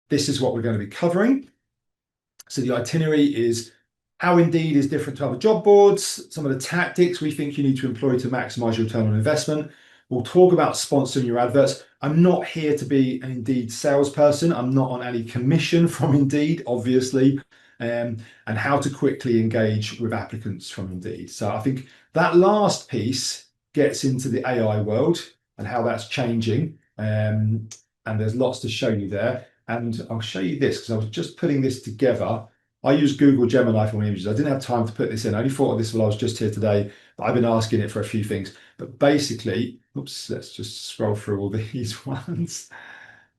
this is what we're going to be covering. So the itinerary is how Indeed is different to other job boards, some of the tactics we think you need to employ to maximize your return on investment. We'll talk about sponsoring your adverts. I'm not here to be an Indeed salesperson. I'm not on any commission from Indeed, obviously, and how to quickly engage with applicants from Indeed. So I think that last piece gets into the AI world and how that's changing. And there's lots to show you there. And I'll show you this because I was just putting this together. I use Google Gemini for my images. I didn't have time to put this in. I only thought of this while I was just here today, but I've been asking it for a few things. But basically, oops, let's just scroll through all these ones.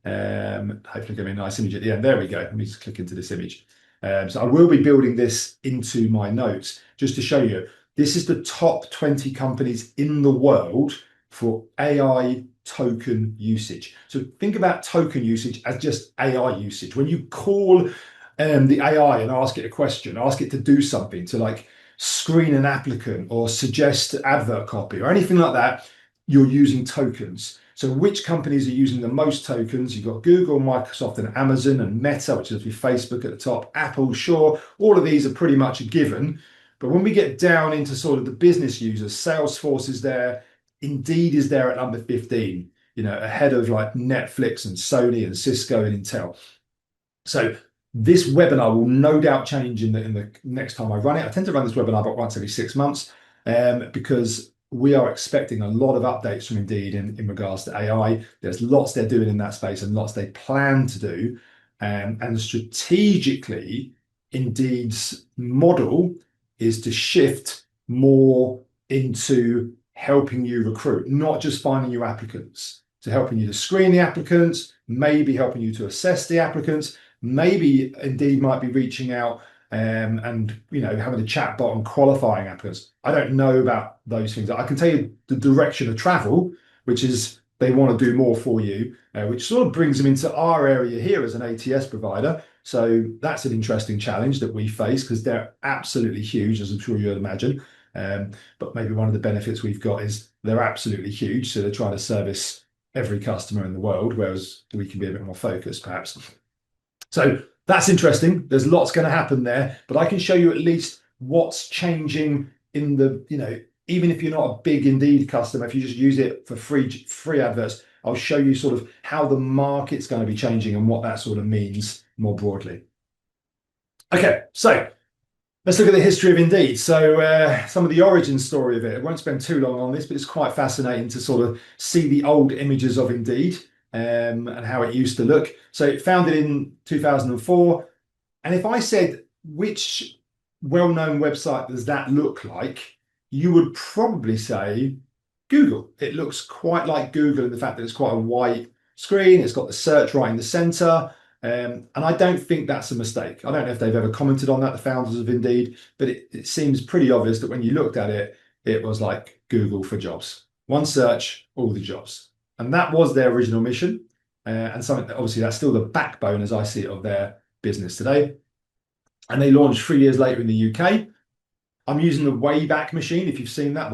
Hopefully give me a nice image at the end. There we go. Let me just click into this image. So I will be building this into my notes just to show you. This is the top 20 companies in the world for AI token usage. So think about token usage as just AI usage. When you call the AI and ask it a question, ask it to do something, to like screen an applicant or suggest advert copy or anything like that, you're using tokens. So which companies are using the most tokens? You've got Google, Microsoft, and Amazon, and Meta, which is Facebook at the top, Apple, sure, all of these are pretty much a given. But when we get down into sort of the business users, Salesforce is there, Indeed is there at number 15, ahead of like Netflix and Sony and Cisco and Intel. So this webinar will no doubt change in the next time I run it. I tend to run this webinar about once every 6 months because we are expecting a lot of updates from Indeed in regards to AI. There's lots they're doing in that space and lots they plan to do. And strategically, Indeed's model is to shift more into helping you recruit, not just finding you applicants, to helping you to screen the applicants, maybe helping you to assess the applicants, maybe Indeed might be reaching out and having a chat bot and qualifying applicants. I don't know about those things. I can tell you the direction of travel, which is they want to do more for you, which sort of brings them into our area here as an ATS provider. So that's an interesting challenge that we face because they're absolutely huge, as I'm sure you'd imagine. But maybe one of the benefits we've got is they're absolutely huge. So they're trying to service every customer in the world, whereas we can be a bit more focused, perhaps. So that's interesting. There's lots going to happen there, but I can show you at least what's changing in the, even if you're not a big Indeed customer, if you just use it for free adverts, I'll show you sort of how the market's going to be changing and what that sort of means more broadly. Okay, so let's look at the history of Indeed. So some of the origin story of it. I won't spend too long on this, but it's quite fascinating to sort of see the old images of Indeed and how it used to look. So it founded in 2004. And if I said, which well-known website does that look like? You would probably say Google. It looks quite like Google in the fact that it's quite a white screen. It's got the search right in the center. And I don't think that's a mistake. I don't know if they've ever commented on that, the founders of Indeed, but it seems pretty obvious that when you looked at it, it was like Google for jobs. One search, all the jobs. And that was their original mission. And something that obviously that's still the backbone, as I see it, of their business today. And they launched 3 years later in the UK. I'm using the Wayback Machine, if you've seen that,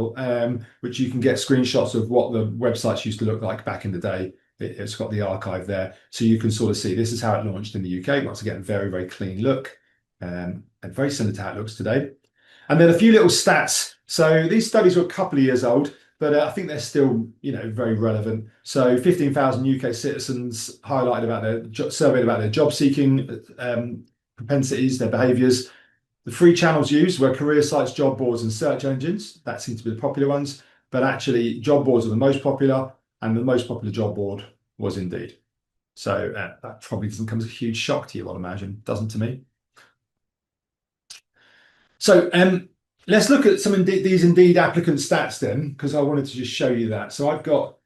which you can get screenshots of what the websites used to look like back in the day. It's got the archive there. So you can sort of see this is how it launched in the UK. Once again, very, very clean look and very similar to how it looks today. And then a few little stats. So these studies were a couple of years old, but I think they're still, very relevant. So 15,000 UK citizens surveyed about their job seeking propensities, their behaviours. The free channels used were career sites, job boards, and search engines. That seems to be the popular ones. But actually, job boards are the most popular, and the most popular job board was Indeed. So that probably doesn't come as a huge shock to you, I'd imagine. Doesn't to me. So let's look at some these Indeed applicant stats then, because I wanted to just show you that. So I've got,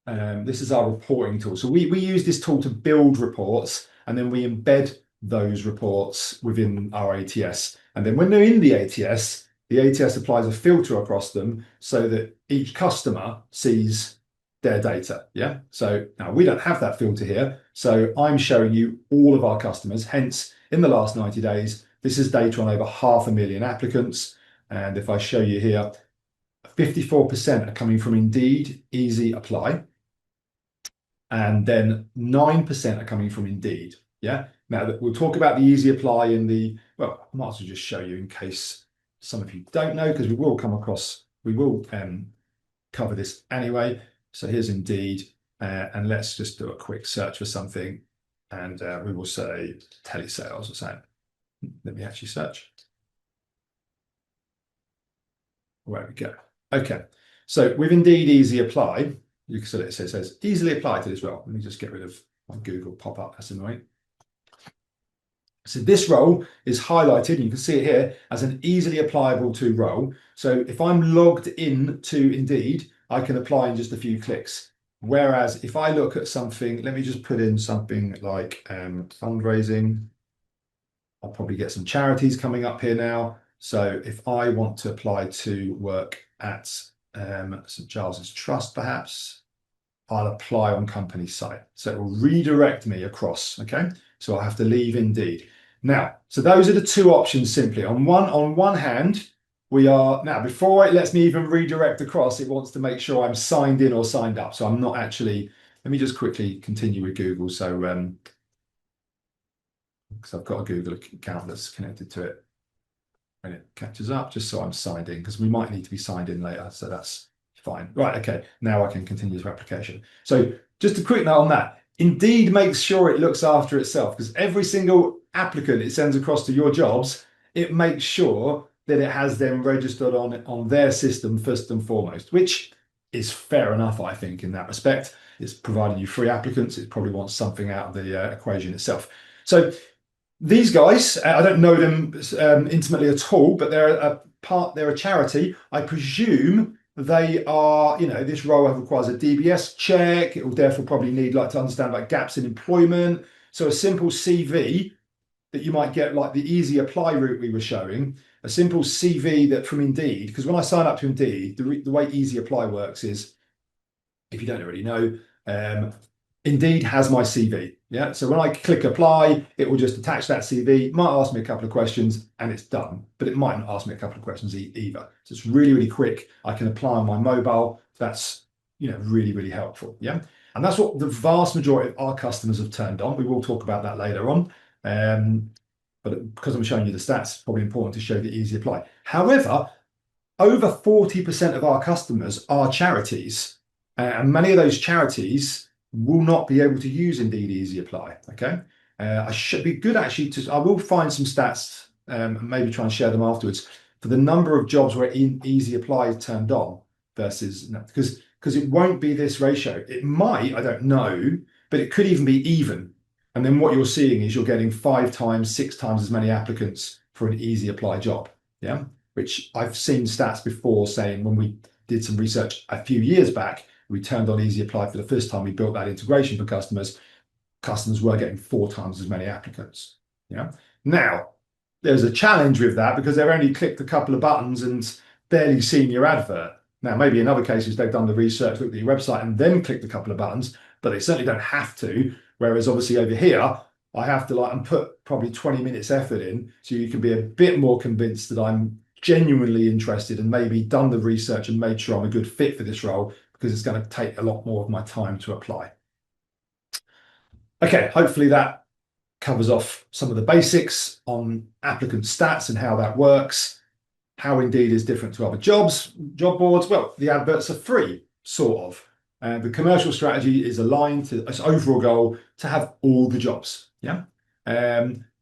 this is our reporting tool. So we use this tool to build reports, and then we embed those reports within our ATS. And then when they're in the ATS applies a filter across them so that each customer sees their data. Yeah. So now we don't have that filter here. So I'm showing you all of our customers. Hence, in the last 90 days, this is data on over 500,000 applicants. And if I show you here, 54% are coming from Indeed Easy Apply. And then 9% are coming from Indeed. Yeah. Now we'll talk about the easy apply in the, well, I might as well just show you in case some of you don't know, because we will cover this anyway. So here's Indeed, and let's just do a quick search for something, and we will say telesales or something. Let me actually search. Where we go. Okay. So with Indeed Easy Apply, you can see it says easily applied to this role. Let me just get rid of my Google pop-up. That's annoying. So this role is highlighted, and you can see it here as an easily applicable to role. So if I'm logged in to Indeed, I can apply in just a few clicks. Whereas if I look at something, let me just put in something like fundraising. I'll probably get some charities coming up here now. So if I want to apply to work at St. Giles's Trust, perhaps, I'll apply on company site. So it will redirect me across, okay? So I'll have to leave Indeed. Now, so those are the two options simply. On one hand, we are, now before it lets me even redirect across, it wants to make sure I'm signed in or signed up. So I'm not actually, let me just quickly continue with Google. So, because I've got a Google account that's connected to it when it catches up, just so I'm signed in, because we might need to be signed in later. So that's fine. Right, okay, now I can continue this application. So just a quick note on that. Indeed makes sure it looks after itself, because every single applicant it sends across to your jobs, it makes sure that it has them registered on their system first and foremost, which is fair enough, I think, in that respect. It's providing you free applicants. It probably wants something out of the equation itself. So these guys, I don't know them intimately at all, but they're a charity. I presume they are, this role requires a DBS check. It will therefore probably need to understand gaps in employment. So a simple CV that you might get, like the easy apply route we were showing, a simple CV that from Indeed, because when I sign up to Indeed, the way easy apply works is, if you don't already know, Indeed has my CV. Yeah. So when I click apply, it will just attach that CV, might ask me a couple of questions and it's done, but it might not ask me a couple of questions either. So it's really, really quick. I can apply on my mobile. That's, really, really helpful. Yeah. And that's what the vast majority of our customers have turned on. We will talk about that later on. But because I'm showing you the stats, it's probably important to show the easy apply. However, over 40% of our customers are charities, and many of those charities will not be able to use Indeed Easy Apply. Okay, I should be good actually I will find some stats and maybe try and share them afterwards for the number of jobs where Easy Apply is turned on versus no, because it won't be this ratio. It might, I don't know, but it could even be even. And then what you're seeing is you're getting 5 times, 6 times as many applicants for an Easy Apply job. Yeah, which I've seen stats before saying when we did some research a few years back, we turned on Easy Apply for the first time, we built that integration for customers. Customers were getting 4 times as many applicants. Yeah. Now, there's a challenge with that because they've only clicked a couple of buttons and barely seen your advert. Now, maybe in other cases, they've done the research, looked at your website and then clicked a couple of buttons, but they certainly don't have to. Whereas obviously over here, I have to and put probably 20 minutes effort in so you can be a bit more convinced that I'm genuinely interested and maybe done the research and made sure I'm a good fit for this role, because it's going to take a lot more of my time to apply. Okay, hopefully that covers off some of the basics on applicant stats and how that works. How Indeed is different to other job boards. Well, the adverts are free, sort of. The commercial strategy is aligned to its overall goal to have all the jobs. Yeah.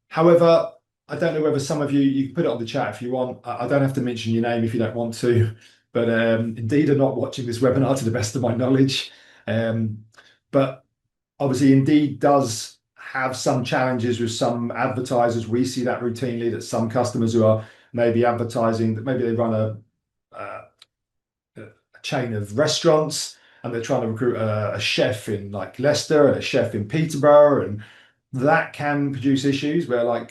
However, I don't know whether some of you can put it on the chat if you want. I don't have to mention your name if you don't want to, but Indeed are not watching this webinar to the best of my knowledge. But obviously Indeed does have some challenges with some advertisers. We see that routinely, that some customers who are maybe advertising, that maybe they run a chain of restaurants and they're trying to recruit a chef in Leicester and a chef in Peterborough, and that can produce issues where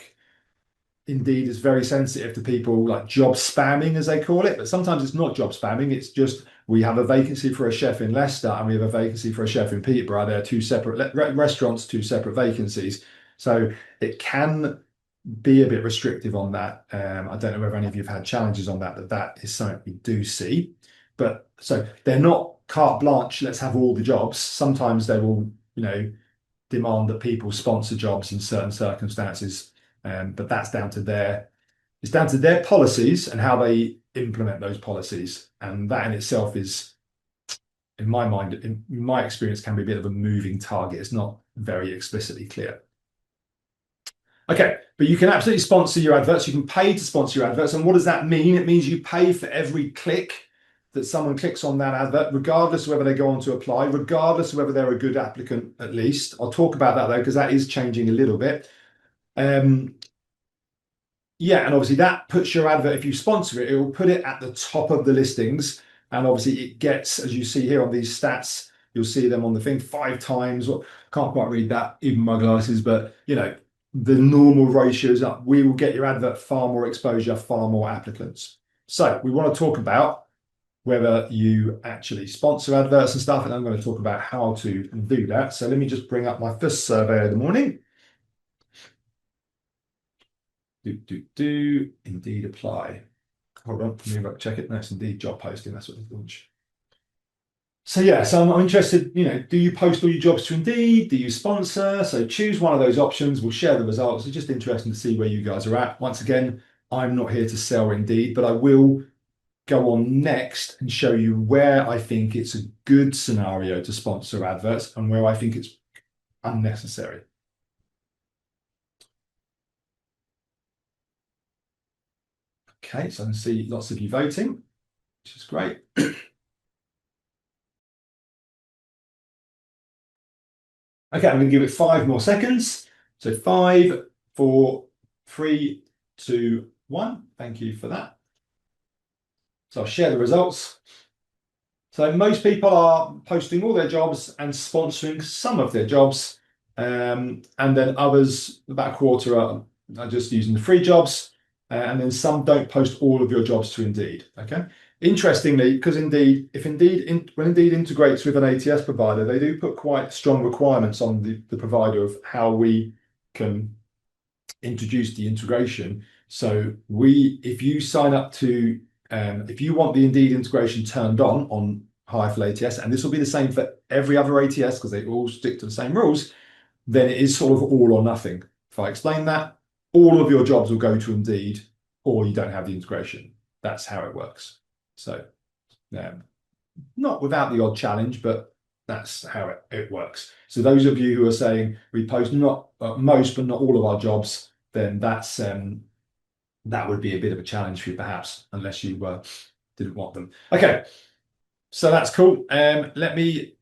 Indeed is very sensitive to people job spamming, as they call it. But sometimes it's not job spamming. It's just we have a vacancy for a chef in Leicester and we have a vacancy for a chef in Peterborough. They're 2 separate restaurants, 2 separate vacancies. So it can be a bit restrictive on that. I don't know whether any of you have had challenges on that, but that is something we do see. But so they're not carte blanche, let's have all the jobs. Sometimes they will, demand that people sponsor jobs in certain circumstances, but that's down to their policies and how they implement those policies, and that in itself is, in my mind, in my experience, can be a bit of a moving target. It's not very explicitly clear. Okay, but you can absolutely sponsor your adverts. You can pay to sponsor your adverts. And what does that mean? It means you pay for every click that someone clicks on that advert, regardless of whether they go on to apply, regardless of whether they're a good applicant, at least. I'll talk about that though, because that is changing a little bit. Yeah, and obviously that puts your advert, if you sponsor it, it will put it at the top of the listings. And obviously it gets, as you see here on these stats, you'll see them on the thing 5 times. Or can't quite read that, even my glasses, but you know, the normal ratios up. We will get your advert far more exposure, far more applicants. So we want to talk about whether you actually sponsor adverts and stuff, and I'm going to talk about how to do that. So let me just bring up my first survey of the morning. Indeed apply. Hold on, let me check it. That's Indeed job posting. That's what they launch. So yeah, so I'm interested, you know, do you post all your jobs to Indeed? Do you sponsor? So choose one of those options. We'll share the results. It's just interesting to see where you guys are at. Once again, I'm not here to sell Indeed, but I will go on next and show you where I think it's a good scenario to sponsor adverts and where I think it's unnecessary. Okay, so I can see lots of you voting, which is great. Okay, I'm going to give it 5 more seconds. So 5, 4, 3, 2, 1. Thank you for that. So I'll share the results. So most people are posting all their jobs and sponsoring some of their jobs. And then others, about a quarter, are just using the free jobs. And then some don't post all of your jobs to Indeed. Okay. Interestingly, because Indeed, when Indeed integrates with an ATS provider, they do put quite strong requirements on the provider of how we can introduce the integration. So if you sign up to, if you want the Indeed integration turned on hireful ATS, and this will be the same for every other ATS because they all stick to the same rules, then it is sort of all or nothing. If I explain that, all of your jobs will go to Indeed, or you don't have the integration. That's how it works. So not without the odd challenge, but that's how it works. So those of you who are saying we post not most, but not all of our jobs, then that's that would be a bit of a challenge for you, perhaps, unless you didn't want them. Okay, so that's cool. Let me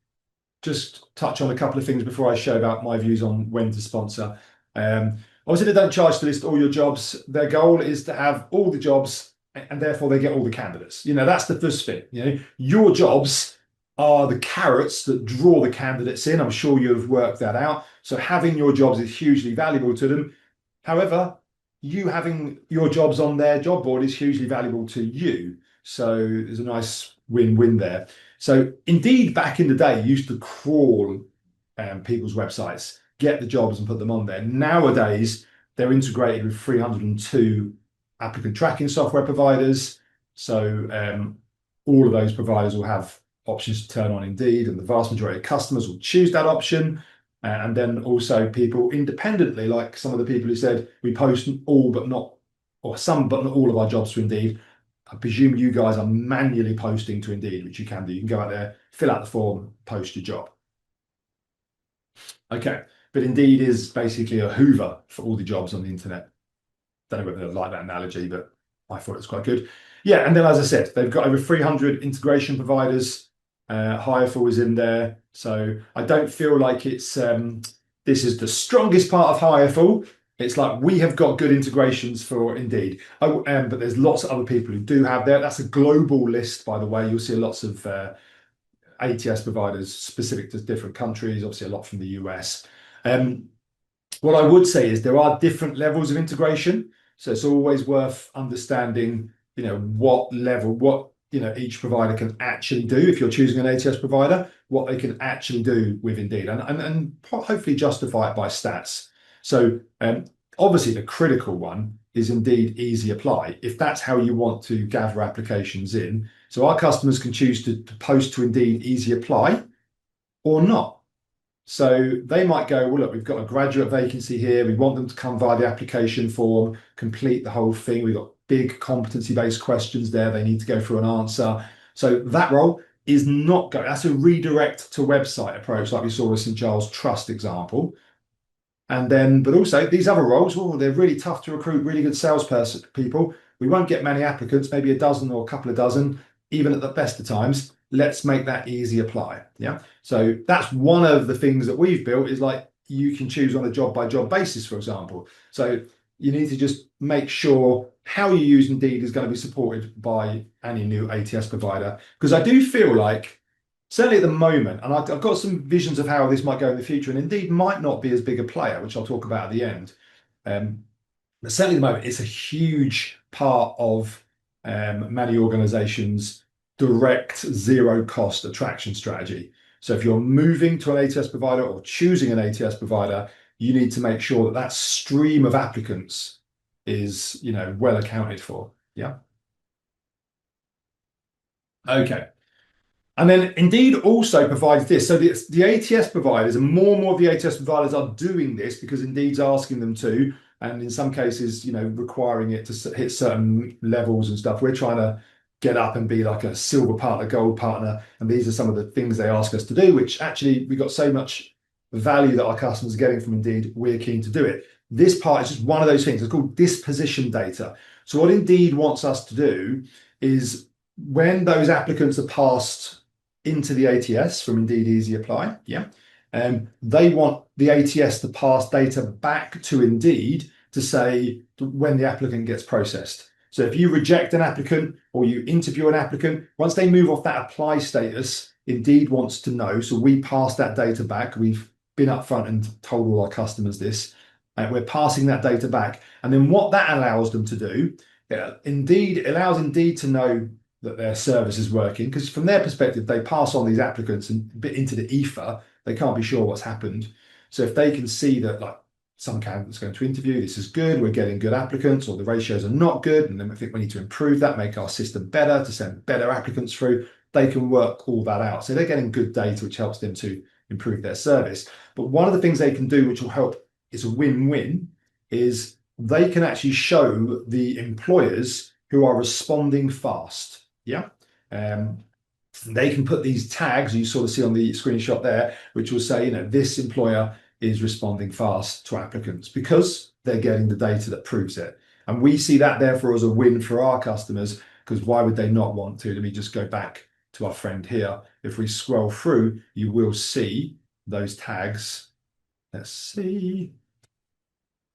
just touch on a couple of things before I show about my views on when to sponsor. Obviously, they don't charge to list all your jobs. Their goal is to have all the jobs, and therefore they get all the candidates. You know, that's the first thing. You know, your jobs are the carrots that draw the candidates in. I'm sure you've worked that out. So having your jobs is hugely valuable to them. However, you having your jobs on their job board is hugely valuable to you. So there's a nice win-win there. So Indeed, back in the day, used to crawl people's websites, get the jobs and put them on there. Nowadays, they're integrated with 302 applicant tracking software providers. So all of those providers will have options to turn on Indeed, and the vast majority of customers will choose that option. And then also people independently, like some of the people who said we post all but not, or some but not all of our jobs to Indeed. I presume you guys are manually posting to Indeed, which you can do. You can go out there, fill out the form, post your job. Okay, but Indeed is basically a Hoover for all the jobs on the internet. Don't know whether I like that analogy, but I thought it was quite good. Yeah, and then as I said, they've got over 300 integration providers. hireful is in there. So I don't feel like it's this is the strongest part of hireful. It's like we have got good integrations for Indeed. But there's lots of other people who do have that. That's a global list, by the way. You'll see lots of ATS providers specific to different countries, obviously a lot from the US. What I would say is there are different levels of integration. So it's always worth understanding, you know, what level, each provider can actually do if you're choosing an ATS provider, what they can actually do with Indeed, and hopefully justify it by stats. So obviously the critical one is Indeed Easy Apply, if that's how you want to gather applications in. So our customers can choose to post to Indeed Easy Apply or not. So they might go, well, look, we've got a graduate vacancy here. We want them to come via the application form, complete the whole thing. We've got big competency-based questions there. They need to go through an answer. So that role is not going. That's a redirect to website approach, like we saw with St. Giles Trust example. And then, but also these other roles, oh, they're really tough to recruit really good salesperson people. We won't get many applicants, maybe a dozen or a couple of dozen, even at the best of times. Let's make that easy apply. Yeah. So that's one of the things that we've built is like you can choose on a job by job basis, for example. So you need to just make sure how you use Indeed is going to be supported by any new ATS provider. Because I do feel like certainly at the moment, and I've got some visions of how this might go in the future, and Indeed might not be as big a player, which I'll talk about at the end. But certainly at the moment, it's a huge part of many organizations' direct zero cost attraction strategy. So if you're moving to an ATS provider or choosing an ATS provider, you need to make sure that that stream of applicants is, well accounted for. Yeah. Okay. And then Indeed also provides this. So the ATS providers, and more of the ATS providers are doing this because Indeed's asking them to, and in some cases, requiring it to hit certain levels and stuff. We're trying to get up and be like a silver partner, gold partner, and these are some of the things they ask us to do, which actually we got so much value that our customers are getting from Indeed, we're keen to do it. This part is just one of those things. It's called disposition data. So what Indeed wants us to do is when those applicants are passed into the ATS from Indeed Easy Apply, they want the ATS to pass data back to Indeed to say when the applicant gets processed. So if you reject an applicant or you interview an applicant, once they move off that apply status, Indeed wants to know. So we pass that data back. We've been upfront and told all our customers this. We're passing that data back. And then what that allows them to do, it allows Indeed to know that their service is working, because from their perspective, they pass on these applicants and a bit into the ether. They can't be sure what's happened. So if they can see that like some candidates going to interview, this is good, we're getting good applicants, or the ratios are not good, and then we think we need to improve that, make our system better to send better applicants through, they can work all that out. So they're getting good data, which helps them to improve their service. But one of the things they can do, which will help, it's a win-win, is they can actually show the employers who are responding fast. Yeah. They can put these tags you sort of see on the screenshot there, which will say, this employer is responding fast to applicants because they're getting the data that proves it. And we see that therefore as a win for our customers, because why would they not want to? Let me just go back to our friend here. If we scroll through, you will see those tags. Let's see.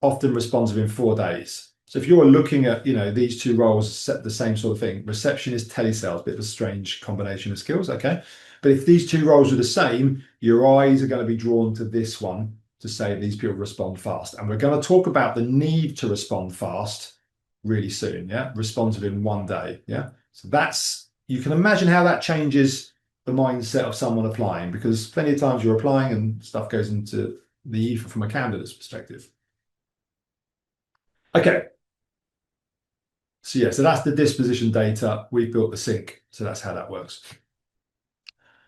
Often responsive in 4 days. So if you're looking at, these two roles, set the same sort of thing, receptionist, telesales, bit of a strange combination of skills, okay? But if these two roles are the same, your eyes are going to be drawn to this one to say these people respond fast. And we're going to talk about the need to respond fast really soon, yeah? Responsive in 1 day, yeah? So you can imagine how that changes the mindset of someone applying, because plenty of times you're applying and stuff goes into the ether from a candidate's perspective. Okay. So that's the disposition data. We've built the sync. So that's how that works.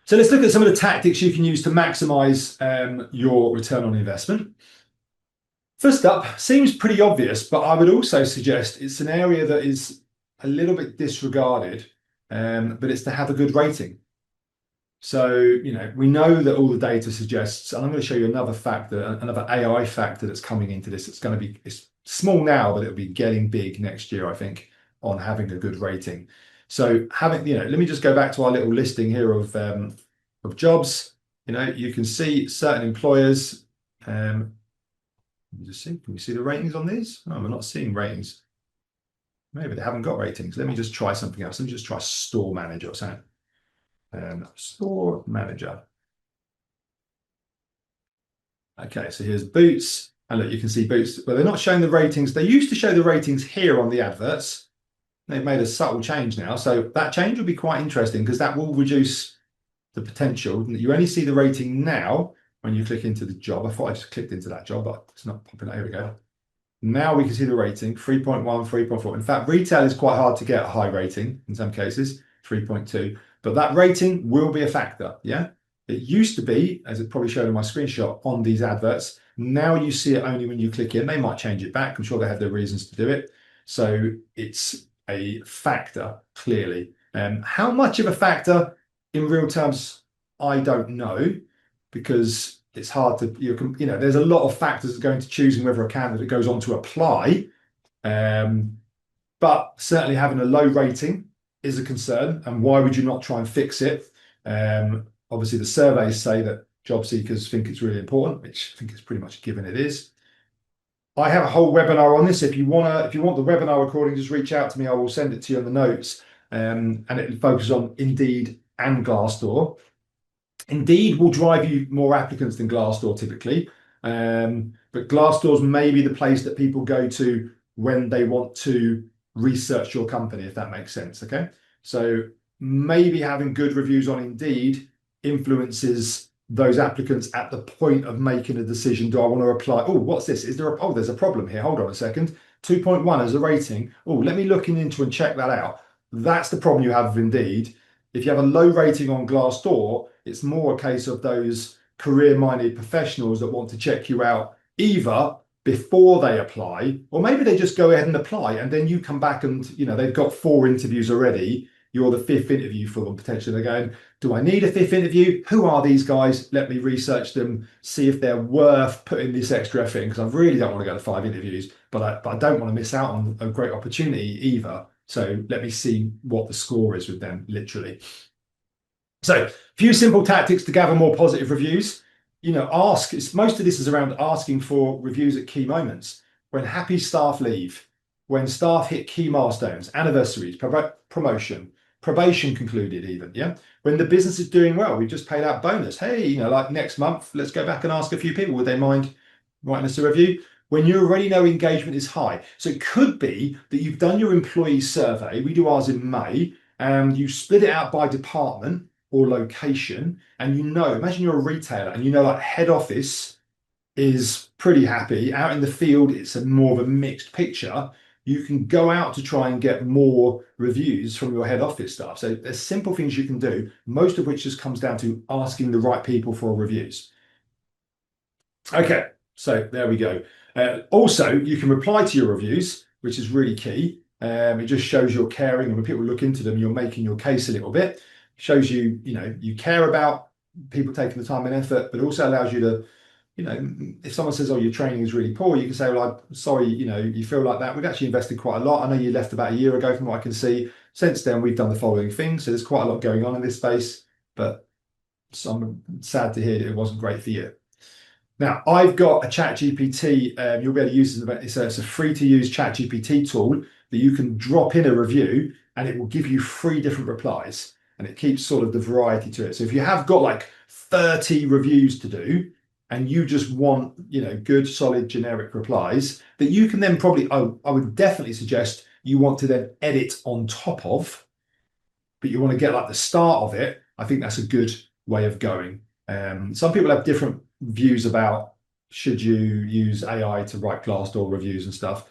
So let's look at some of the tactics you can use to maximize your return on investment. First up, seems pretty obvious, but I would also suggest it's an area that is a little bit disregarded, but it's to have a good rating. So, we know that all the data suggests, and I'm going to show you another AI factor that's coming into this. It's small now, but it'll be getting big next year, I think, on having a good rating. So let me just go back to our little listing here of jobs. You can see certain employers. Let me just see, can we see the ratings on these? Oh, we're not seeing ratings. Maybe they haven't got ratings. Let me just try something else. Let me just try store manager or something. Store manager. Okay, so here's Boots. And look, you can see Boots, well, they're not showing the ratings. They used to show the ratings here on the adverts. They've made a subtle change now. So that change will be quite interesting because that will reduce the potential. You only see the rating now when you click into the job. I thought I just clicked into that job, but it's not popping out. Here we go. Now we can see the rating, 3.1, 3.4. In fact, retail is quite hard to get a high rating in some cases, 3.2. But that rating will be a factor, yeah? It used to be, as it probably showed in my screenshot, on these adverts. Now you see it only when you click in. They might change it back. I'm sure they have their reasons to do it. So it's a factor, clearly. How much of a factor in real terms, I don't know, because it's hard to, there's a lot of factors that go into choosing whether a candidate goes on to apply. But certainly having a low rating is a concern. And why would you not try and fix it? Obviously, the surveys say that job seekers think it's really important, which I think is pretty much a given it is. I have a whole webinar on this. If you want the webinar recording, just reach out to me. I will send it to you in the notes. And it focuses on Indeed and Glassdoor. Indeed will drive you more applicants than Glassdoor typically. But Glassdoor's maybe the place that people go to when they want to research your company, if that makes sense. Okay. So maybe having good reviews on Indeed influences those applicants at the point of making a decision. Do I want to apply? Oh, what's this? There's a problem here. Hold on a second. 2.1 as a rating. Oh, let me look into and check that out. That's the problem you have with Indeed. If you have a low rating on Glassdoor, it's more a case of those career-minded professionals that want to check you out either before they apply, or maybe they just go ahead and apply, and then you come back and they've got 4 interviews already. You're the 5th interview for them potentially. They're going, do I need a 5th interview? Who are these guys? Let me research them, see if they're worth putting this extra effort in, because I really don't want to go to 5 interviews, but I don't want to miss out on a great opportunity either. So let me see what the score is with them, literally. So a few simple tactics to gather more positive reviews. Most of this is around asking for reviews at key moments. When happy staff leave, when staff hit key milestones, anniversaries, promotion, probation concluded even, yeah? When the business is doing well, we've just paid out bonus. Hey, like next month, let's go back and ask a few people, would they mind writing us a review? When you already know engagement is high. So it could be that you've done your employee survey, we do ours in May, and you split it out by department or location, and imagine you're a retailer and like head office is pretty happy. Out in the field, it's more of a mixed picture. You can go out to try and get more reviews from your head office staff. So there's simple things you can do, most of which just comes down to asking the right people for reviews. Okay, so there we go. Also, you can reply to your reviews, which is really key. It just shows you're caring, and when people look into them, you're making your case a little bit. Shows you, you care about people taking the time and effort, but also allows you to, if someone says, oh, your training is really poor, you can say, well, I'm sorry, you feel like that. We've actually invested quite a lot. I know you left about a year ago from what I can see. Since then, we've done the following things. So there's quite a lot going on in this space, but I'm sad to hear that it wasn't great for you. Now, I've got a ChatGPT. You'll be able to use it. It's a free-to-use ChatGPT tool that you can drop in a review, and it will give you 3 different replies. And it keeps sort of the variety to it. So if you have got like 30 reviews to do, and you just want, good, solid, generic replies that you can then probably, I would definitely suggest you want to then edit on top of, but you want to get like the start of it. I think that's a good way of going. Some people have different views about should you use AI to write Glassdoor reviews and stuff.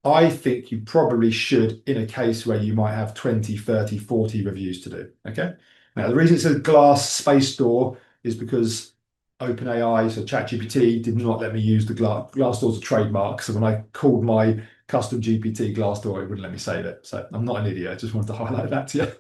I think you probably should in a case where you might have 20, 30, 40 reviews to do, okay? Now, the reason it says Glass Space Door is because OpenAI, so ChatGPT, did not let me use the Glassdoor's a trademark. So when I called my custom GPT Glassdoor, it wouldn't let me save it. So I'm not an idiot. I just wanted to highlight that to you.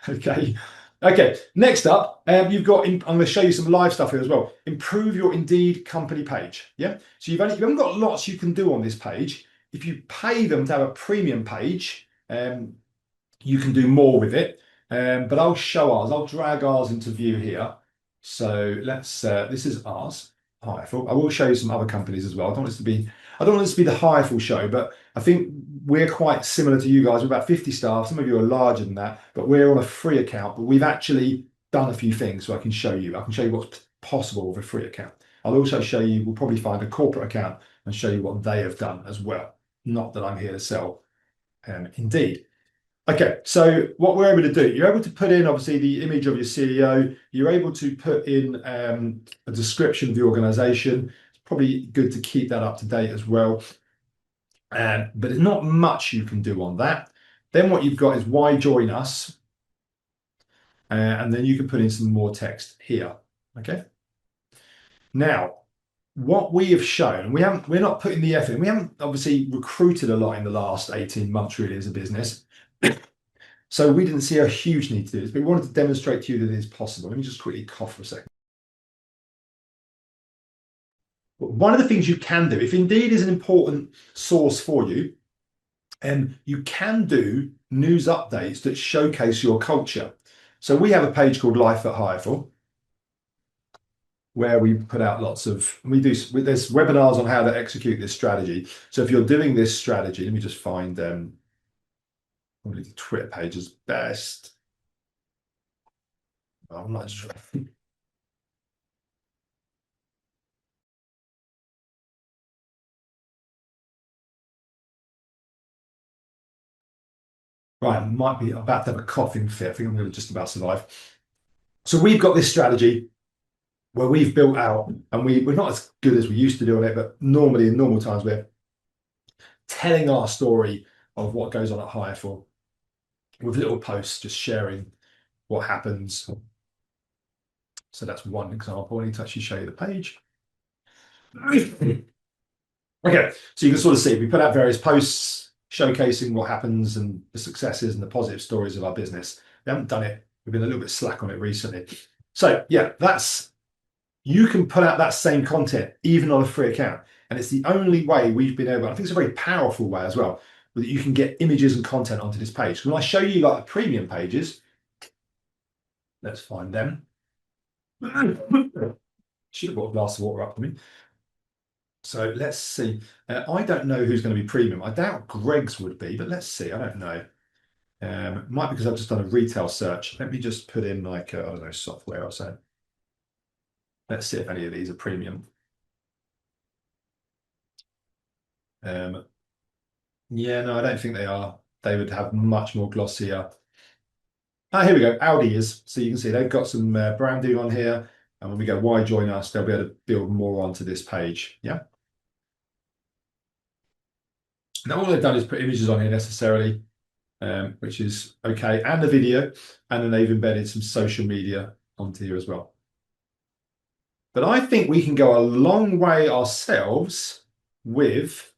Okay. Okay, next up, I'm going to show you some live stuff here as well. Improve your Indeed company page. Yeah, so you haven't got lots you can do on this page. If you pay them to have a premium page, you can do more with it. But I'll show ours. I'll drag ours into view here. So let's. This is ours. Hireful. I will show you some other companies as well. I don't want this to be the Hireful show, but I think we're quite similar to you guys. We're about 50 staff. Some of you are larger than that, but we're on a free account. But we've actually done a few things, so I can show you. I can show you what's possible with a free account. I'll also show you. We'll probably find a corporate account and show you what they have done as well. Not that I'm here to sell Indeed. Okay, so what we're able to do, you're able to put in obviously the image of your CEO. You're able to put in a description of the organization. It's probably good to keep that up to date as well. But there's not much you can do on that. Then what you've got is why join us? And then you can put in some more text here. Okay. Now, what we have shown, we're not putting the effort in. We haven't obviously recruited a lot in the last 18 months really as a business. So we didn't see a huge need to do this, but we wanted to demonstrate to you that it is possible. Let me just quickly cough for a second. One of the things you can do, if Indeed is an important source for you, you can do news updates that showcase your culture. So we have a page called Life at Hireful, where we put out there's webinars on how to execute this strategy. So if you're doing this strategy, let me just find probably the Twitter page is best. I'm not sure. Right, I might be about to have a coughing fit. I think I'm going to just about survive. So we've got this strategy where we've built out, and we're not as good as we used to do on it, but normally in normal times we're telling our story of what goes on at Hireful with little posts just sharing what happens. So that's one example. I need to actually show you the page. Okay, so you can sort of see we put out various posts showcasing what happens and the successes and the positive stories of our business. We haven't done it. We've been a little bit slack on it recently. So yeah, you can put out that same content even on a free account. And it's the only way we've been able, I think it's a very powerful way as well, that you can get images and content onto this page. When I show you like the premium pages, let's find them. Should have brought a glass of water up for me. So let's see. I don't know who's going to be premium. I doubt Greg's would be, but let's see. I don't know. Might be because I've just done a retail search. Let me just put in like, I don't know, software or so. Let's see if any of these are premium. Yeah, no, I don't think they are. They would have much more glossier. Ah, here we go. Audi is. So you can see they've got some branding on here. And when we go, why join us? They'll be able to build more onto this page. Yeah. Now all they've done is put images on here necessarily, which is okay, and the video, and then they've embedded some social media onto here as well. But I think we can go a long way ourselves with,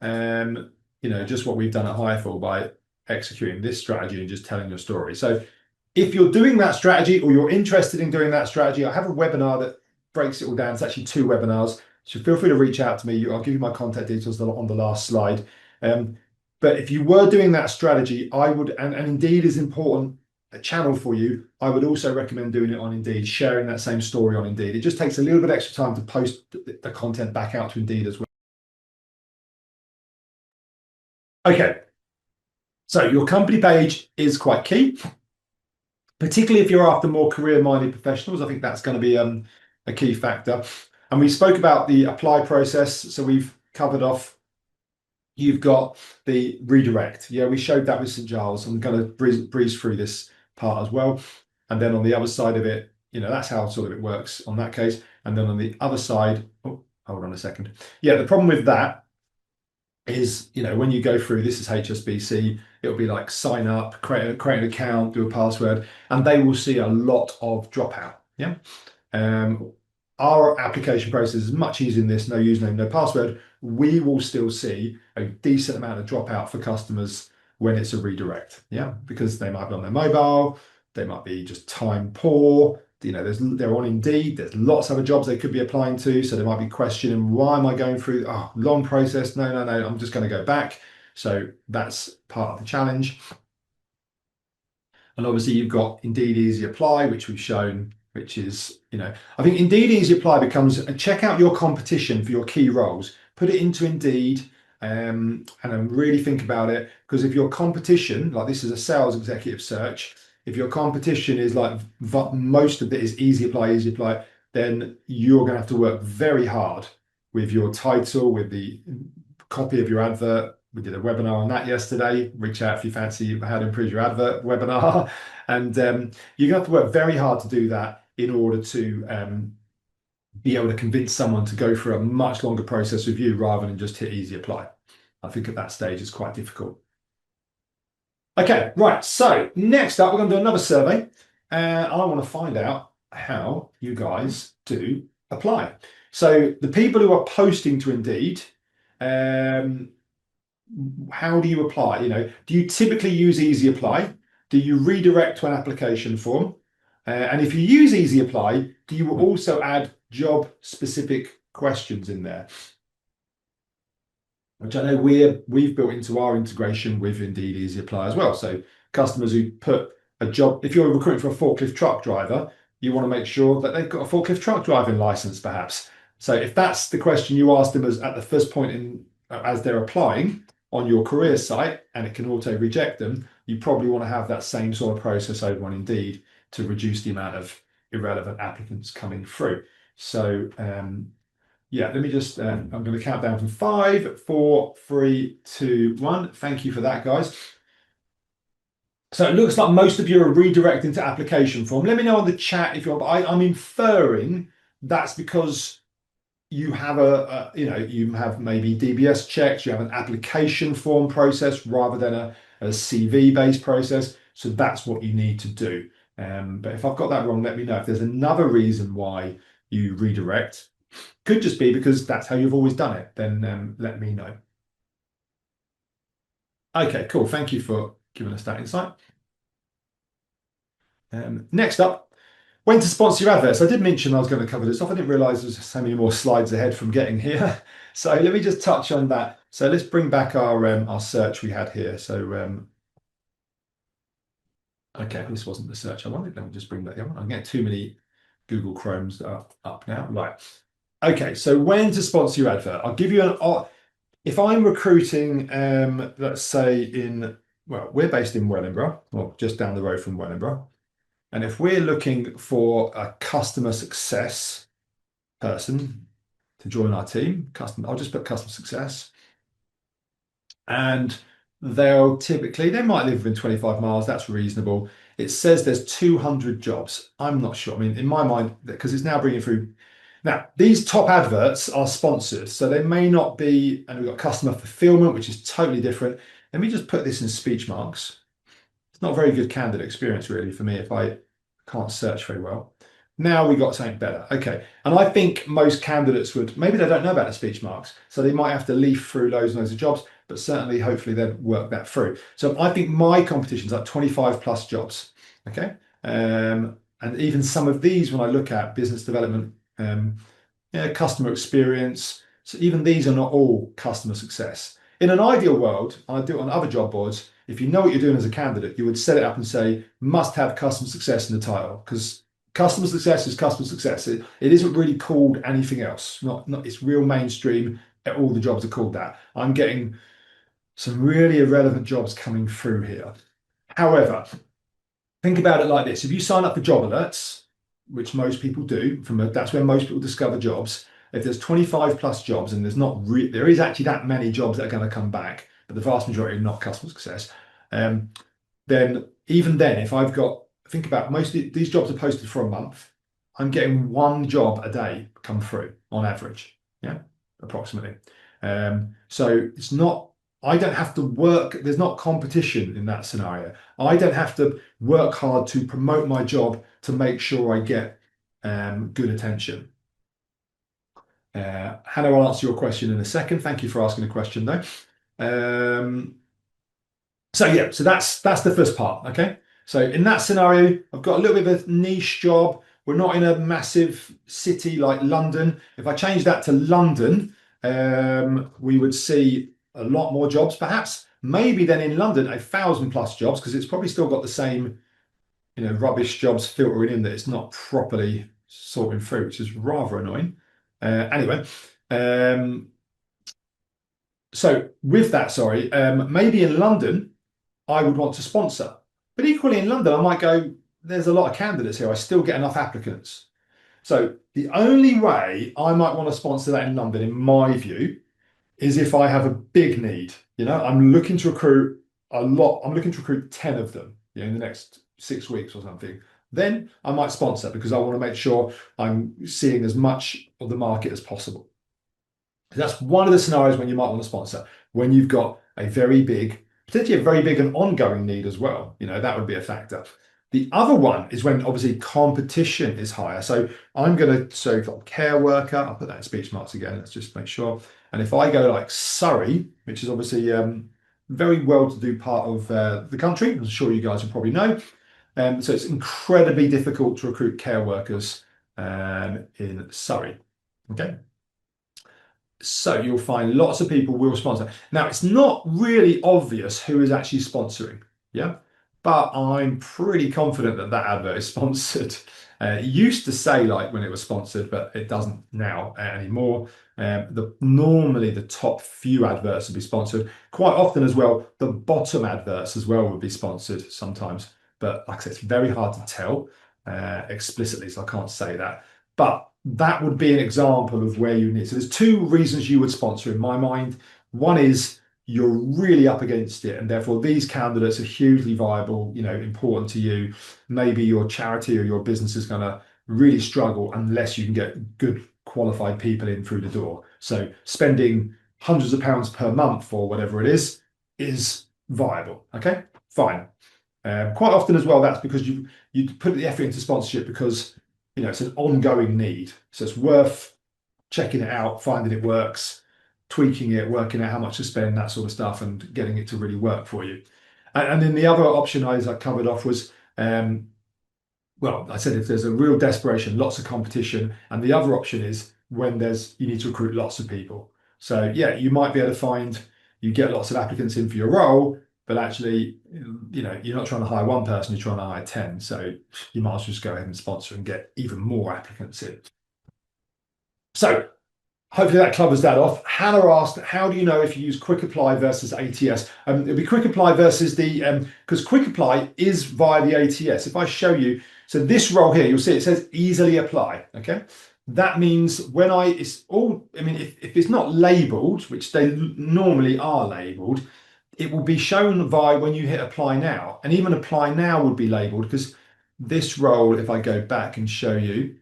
just what we've done at Hireful by executing this strategy and just telling your story. So if you're doing that strategy or you're interested in doing that strategy, I have a webinar that breaks it all down. It's actually 2 webinars. So feel free to reach out to me. I'll give you my contact details on the last slide. But if you were doing that strategy, I would, and Indeed is important, a channel for you, I would also recommend doing it on Indeed, sharing that same story on Indeed. It just takes a little bit extra time to post the content back out to Indeed as well. Okay, so your company page is quite key, particularly if you're after more career-minded professionals. I think that's going to be a key factor. And we spoke about the apply process, so we've covered off. You've got the redirect. Yeah, we showed that with St. Giles. I'm going to breeze through this part as well. And then on the other side of it, that's how sort of it works on that case. And then on the other side, oh, hold on a second. Yeah, the problem with that is, when you go through, this is HSBC, it'll be like sign up, create an account, do a password, and they will see a lot of dropout. Yeah. Our application process is much easier than this, no username, no password. We will still see a decent amount of dropout for customers when it's a redirect. Yeah, because they might be on their mobile, they might be just time poor. They're on Indeed. There's lots of other jobs they could be applying to, so they might be questioning, why am I going through? Oh, long process. No, I'm just going to go back. So that's part of the challenge. And obviously you've got Indeed Easy Apply, which we've shown, which is, I think Indeed Easy Apply becomes check out your competition for your key roles, put it into Indeed, and then really think about it. Because if your competition, like this is a sales executive search, if your competition is like most of it is Easy Apply, then you're going to have to work very hard with your title, with the copy of your advert. We did a webinar on that yesterday. Reach out if you fancy how to improve your advert webinar. And you're going to have to work very hard to do that in order to be able to convince someone to go through a much longer process with you rather than just hit Easy Apply. I think at that stage it's quite difficult. Okay, right. So next up, we're going to do another survey. I want to find out how you guys do apply. So the people who are posting to Indeed, how do you apply? Do you typically use Easy Apply? Do you redirect to an application form? And if you use Easy Apply, do you also add job-specific questions in there? Which I know we've built into our integration with Indeed Easy Apply as well. So customers who put a job, if you're recruiting for a forklift truck driver, you want to make sure that they've got a forklift truck driving license, perhaps. So if that's the question you ask them at the first point as they're applying on your career site, and it can auto reject them, you probably want to have that same sort of process over on Indeed to reduce the amount of irrelevant applicants coming through. So yeah, let me just, I'm going to count down from 5, 4, 3, 2, 1. Thank you for that, guys. So it looks like most of you are redirecting to application form. Let me know on the chat if you're, I'm inferring that's because you have you have maybe DBS checks, you have an application form process rather than a CV-based process. So that's what you need to do. But if I've got that wrong, let me know. If there's another reason why you redirect, could just be because that's how you've always done it, then let me know. Okay, cool. Thank you for giving us that insight. Next up, when to sponsor your adverts. I did mention I was going to cover this off. I didn't realize there's so many more slides ahead from getting here. So let me just touch on that. So let's bring back our search we had here. So okay, this wasn't the search I wanted. Let me just bring back the other one. I'm getting too many Google Chromes that are up now. Right. Okay, so when to sponsor your advert. I'll give you if I'm recruiting, let's say we're based in Wellingborough, or just down the road from Wellingborough. And if we're looking for a customer success person to join our team, I'll just put customer success. And they might live within 25 miles, that's reasonable. It says there's 200 jobs. I'm not sure. I mean, in my mind, because it's now bringing through. Now, these top adverts are sponsored, so they may not be, and we've got customer fulfillment, which is totally different. Let me just put this in speech marks. It's not a very good candidate experience, really, for me if I can't search very well. Now we got something better. Okay. And I think most candidates maybe they don't know about the speech marks, so they might have to leaf through loads and loads of jobs, but certainly, hopefully, they'll work that through. So I think my competition's like 25 plus jobs. Okay. And even some of these, when I look at business development, customer experience, so even these are not all customer success. In an ideal world, I do it on other job boards, if you know what you're doing as a candidate, you would set it up and say, must have customer success in the title, because customer success is customer success. It isn't really called anything else. It's real mainstream. All the jobs are called that. I'm getting some really irrelevant jobs coming through here. However, think about it like this. If you sign up for job alerts, which most people do, that's where most people discover jobs. If there's 25 plus jobs and there is actually that many jobs that are going to come back, but the vast majority are not customer success, then even then, think about most of these jobs are posted for a month. I'm getting one job a day come through on average, approximately. So it's not, I don't have to work, there's not competition in that scenario. I don't have to work hard to promote my job to make sure I get good attention. Hannah, I'll answer your question in a second. Thank you for asking a question though. So that's the first part, okay? So in that scenario, I've got a little bit of a niche job. We're not in a massive city like London. If I change that to London, we would see a lot more jobs perhaps. Maybe then in London, 1,000 plus jobs, because it's probably still got the same, rubbish jobs filtering in that it's not properly sorting through, which is rather annoying. Anyway, so with that, maybe in London, I would want to sponsor. But equally in London, I might go, there's a lot of candidates here. I still get enough applicants. So the only way I might want to sponsor that in London, in my view, is if I have a big need. I'm looking to recruit a lot. I'm looking to recruit 10 of them in the next 6 weeks or something. Then I might sponsor because I want to make sure I'm seeing as much of the market as possible. That's one of the scenarios when you might want to sponsor, when you've got potentially a very big and ongoing need as well. That would be a factor. The other one is when obviously competition is higher. So I'm going to, so if I'm care worker, I'll put that in speech marks again. Let's just make sure. And if I go like Surrey, which is obviously very well-to-do part of the country, I'm sure you guys will probably know. So it's incredibly difficult to recruit care workers in Surrey. Okay. So you'll find lots of people will sponsor. Now, it's not really obvious who is actually sponsoring. Yeah. But I'm pretty confident that that advert is sponsored. It used to say like when it was sponsored, but it doesn't now anymore. Normally the top few adverts would be sponsored. Quite often as well, the bottom adverts as well would be sponsored sometimes. But like I said, it's very hard to tell explicitly, so I can't say that. But that would be an example of where you need. So there's two reasons you would sponsor in my mind. One is you're really up against it, and therefore these candidates are hugely viable, important to you. Maybe your charity or your business is going to really struggle unless you can get good qualified people in through the door. So spending hundreds of pounds per month or whatever it is viable. Okay, fine. Quite often as well, that's because you put the effort into sponsorship because it's an ongoing need. So it's worth checking it out, finding it works, tweaking it, working out how much to spend, that sort of stuff, and getting it to really work for you. And then the other option I covered off was, well, I said if there's a real desperation, lots of competition, and the other option is when you need to recruit lots of people. So yeah, you might be able to find you get lots of applicants in for your role, but actually, you're not trying to hire one person, you're trying to hire 10. So you might as well just go ahead and sponsor and get even more applicants in. So hopefully that covers that off. Hannah asked, how do you know if you use quick apply versus ATS? It'll be quick apply versus because quick apply is via the ATS. If I show you, so this role here, you'll see it says easily apply, okay? That means if it's not labeled, which they normally are labeled, it will be shown via when you hit apply now. And even apply now would be labeled because this role, if I go back and show you,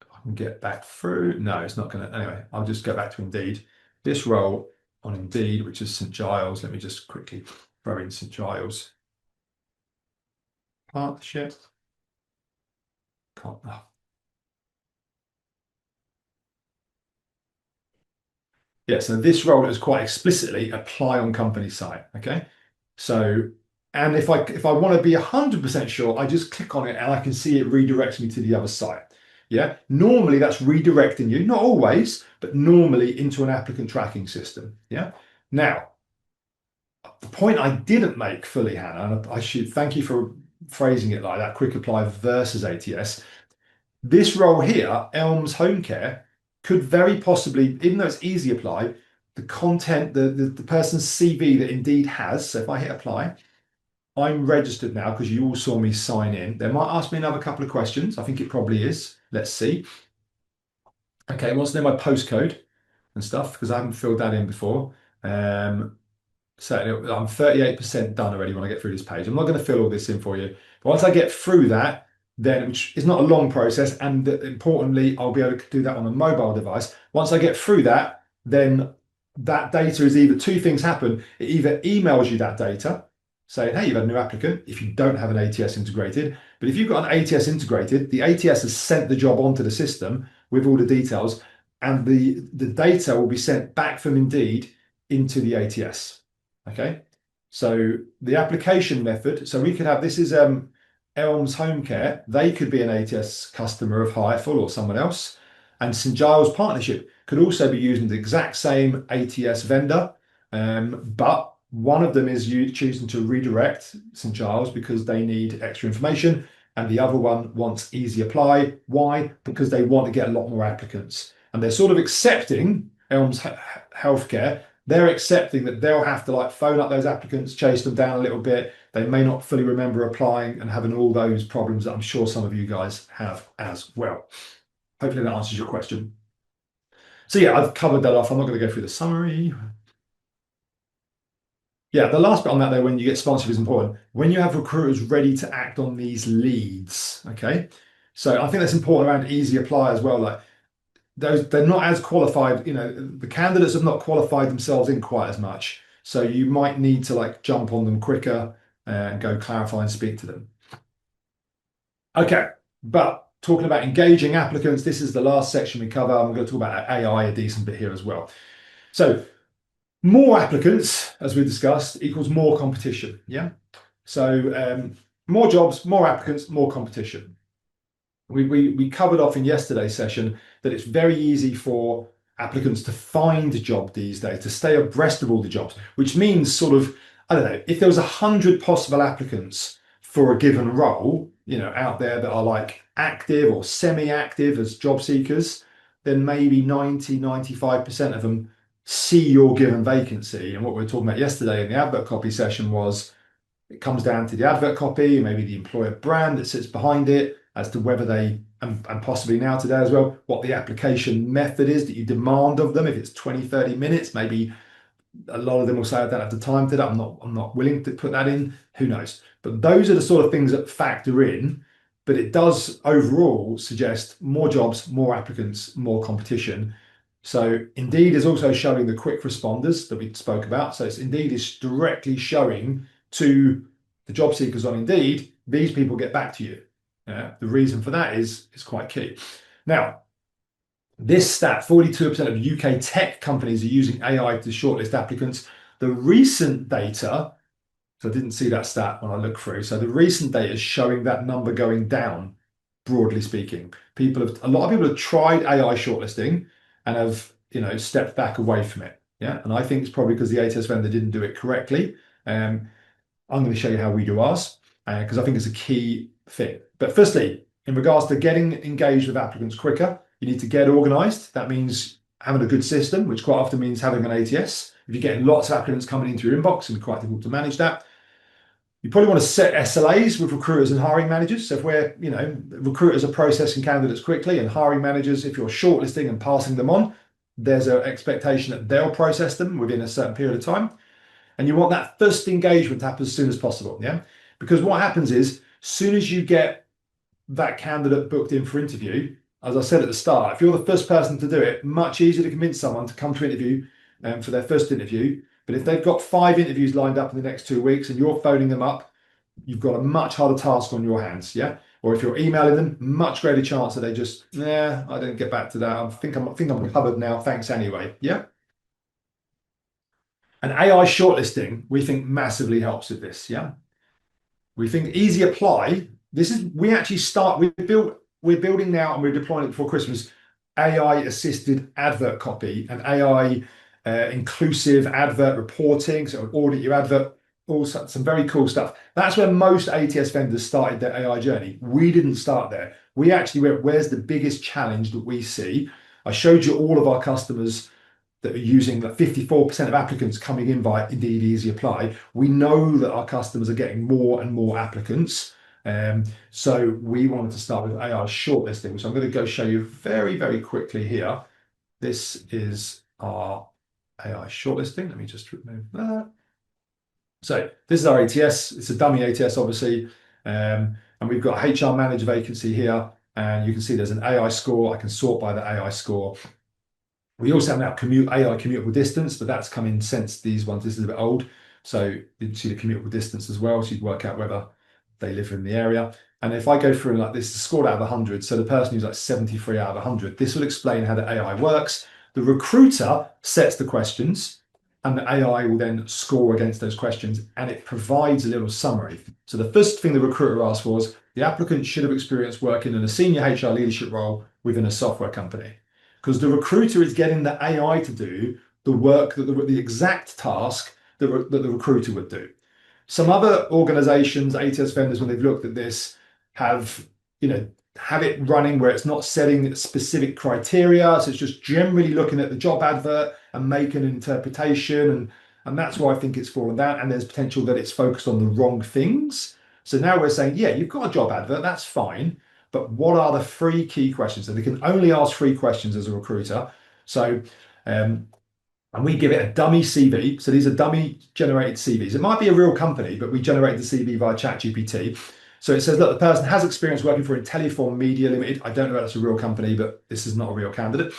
I can get back through. No, it's not going to. Anyway, I'll just go back to Indeed. This role on Indeed, which is St. Giles. Let me just quickly throw in St. Giles. Partnership. Can't. Oh. Yeah, so this role is quite explicitly apply on company site. Okay. So, and if I want to be 100% sure, I just click on it and I can see it redirects me to the other site. Yeah, normally that's redirecting you, not always, but normally into an applicant tracking system. Yeah. Now, the point I didn't make fully, Hannah, and I should thank you for phrasing it like that, quick apply versus ATS. This role here, Elms Home Care, could very possibly, even though it's easy apply, the content, the person's CV that Indeed has, so if I hit apply, I'm registered now because you all saw me sign in. They might ask me another couple of questions. I think it probably is. Let's see. Okay, wants to know my postcode and stuff because I haven't filled that in before. So I'm 38% done already when I get through this page. I'm not going to fill all this in for you. But once I get through that, then, which is not a long process, and importantly, I'll be able to do that on a mobile device. Once I get through that, then that data is either two things happen. It either emails you that data, saying, hey, you've had a new applicant, if you don't have an ATS integrated. But if you've got an ATS integrated, the ATS has sent the job onto the system with all the details, and the data will be sent back from Indeed into the ATS. Okay, so the application method, so we could have, this is Elms Home Care, they could be an ATS customer of hireful or someone else, and St. Giles Partnership could also be using the exact same ATS vendor, but one of them is choosing to redirect St. Giles because they need extra information, and the other one wants easy apply. Why? Because they want to get a lot more applicants, and they're sort of accepting Elms Healthcare. They're accepting that they'll have to phone up those applicants, chase them down a little bit. They may not fully remember applying and having all those problems that I'm sure some of you guys have as well. Hopefully that answers your question. So yeah, I've covered that off. I'm not going to go through the summary. Yeah, the last bit on that though, when you get sponsored is important. When you have recruiters ready to act on these leads, okay? So I think that's important around easy apply as well. They're not as qualified, the candidates have not qualified themselves in quite as much. So you might need to jump on them quicker and go clarify and speak to them. Okay, but talking about engaging applicants, this is the last section we cover. I'm going to talk about AI a decent bit here as well. So more applicants, as we discussed, equals more competition. Yeah. So more jobs, more applicants, more competition. We covered off in yesterday's session that it's very easy for applicants to find a job these days, to stay abreast of all the jobs, which means sort of, I don't know, if there was 100 possible applicants for a given role, out there that are like active or semi-active as job seekers, then maybe 95% of them see your given vacancy. And what we were talking about yesterday in the advert copy session was it comes down to the advert copy, maybe the employer brand that sits behind it, as to whether they, and possibly now today as well, what the application method is that you demand of them. If it's 20, 30 minutes, maybe a lot of them will say, I don't have the time to that. I'm not willing to put that in. Who knows? But those are the sort of things that factor in. But it does overall suggest more jobs, more applicants, more competition. So Indeed is also showing the quick responders that we spoke about. So Indeed is directly showing to the job seekers on Indeed, these people get back to you. The reason for that is quite key. Now, this stat, 42% of UK tech companies are using AI to shortlist applicants. The recent data, so I didn't see that stat when I looked through. So the recent data is showing that number going down, broadly speaking. A lot of people have tried AI shortlisting and have, stepped back away from it. Yeah, and I think it's probably because the ATS vendor didn't do it correctly. I'm going to show you how we do ours because I think it's a key thing. But firstly, in regards to getting engaged with applicants quicker, you need to get organized. That means having a good system, which quite often means having an ATS. If you're getting lots of applicants coming into your inbox, and quite difficult to manage that. You probably want to set SLAs with recruiters and hiring managers. So if recruiters are processing candidates quickly and hiring managers, if you're shortlisting and passing them on, there's an expectation that they'll process them within a certain period of time. And you want that first engagement to happen as soon as possible. Yeah. Because what happens is, soon as you get that candidate booked in for interview, as I said at the start, if you're the first person to do it, much easier to convince someone to come to interview for their first interview. But if they've got 5 interviews lined up in the next 2 weeks and you're phoning them up, you've got a much harder task on your hands. Yeah. Or if you're emailing them, much greater chance that they just, I didn't get back to that. I think I'm covered now. Thanks anyway. Yeah. And AI shortlisting, we think massively helps with this. Yeah. We think easy apply. We're building now and we're deploying it before Christmas, AI assisted advert copy and AI inclusive advert reporting. So audit your advert, also some very cool stuff. That's where most ATS vendors started their AI journey. We didn't start there. We actually went, where's the biggest challenge that we see? I showed you all of our customers that are using that 54% of applicants coming in via Indeed Easy Apply. We know that our customers are getting more and more applicants. So we wanted to start with AI shortlisting, which I'm going to go show you very, very quickly here. This is our AI shortlisting. Let me just remove that. So this is our ATS. It's a dummy ATS, obviously. And we've got a HR manager vacancy here. And you can see there's an AI score. I can sort by the AI score. We also have now AI commutable distance, but that's come in since these ones. This is a bit old. So you can see the commutable distance as well. So you'd work out whether they live in the area. And if I go through like this, it's scored out of 100. So the person who's like 73 out of 100, this will explain how the AI works. The recruiter sets the questions and the AI will then score against those questions and it provides a little summary. So the first thing the recruiter asked was, the applicant should have experience working in a senior HR leadership role within a software company. Because the recruiter is getting the AI to do the work, the exact task that the recruiter would do. Some other organizations, ATS vendors, when they've looked at this, have it running where it's not setting specific criteria. So it's just generally looking at the job advert and making an interpretation. And that's why I think it's fallen down. And there's potential that it's focused on the wrong things. So now we're saying, yeah, you've got a job advert, that's fine. But what are the 3 key questions? So they can only ask 3 questions as a recruiter. So, and we give it a dummy CV. So these are dummy generated CVs. It might be a real company, but we generate the CV via ChatGPT. So it says, look, the person has experience working for Intelliform Media Limited. I don't know if that's a real company, but this is not a real candidate.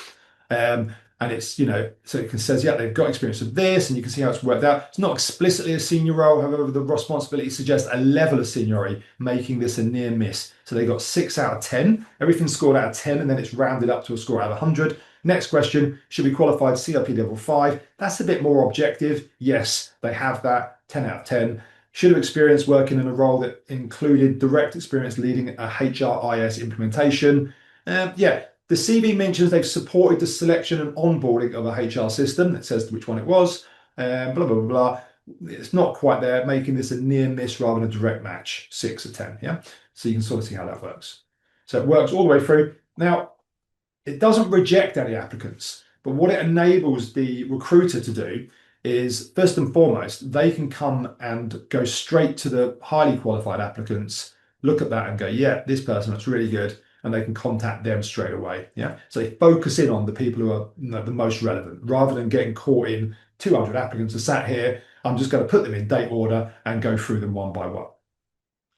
And it's, so it can says, yeah, they've got experience of this, and you can see how it's worked out. It's not explicitly a senior role, however, the responsibility suggests a level of seniority, making this a near miss. So they got 6 out of 10. Everything's scored out of 10, and then it's rounded up to a score out of 100. Next question, should be qualified CIP level 5. That's a bit more objective. Yes, they have that, 10 out of 10. Should have experience working in a role that included direct experience leading a HRIS implementation. Yeah, the CV mentions they've supported the selection and onboarding of a HR system. It says which one it was. Blah, blah, blah, blah. It's not quite there, making this a near miss rather than a direct match, 6 of 10. Yeah, so you can sort of see how that works. So it works all the way through. Now, it doesn't reject any applicants, but what it enables the recruiter to do is, first and foremost, they can come and go straight to the highly qualified applicants, look at that and go, yeah, this person looks really good, and they can contact them straight away. Yeah, so they focus in on the people who are the most relevant, rather than getting caught in 200 applicants are sat here. I'm just going to put them in date order and go through them one by one.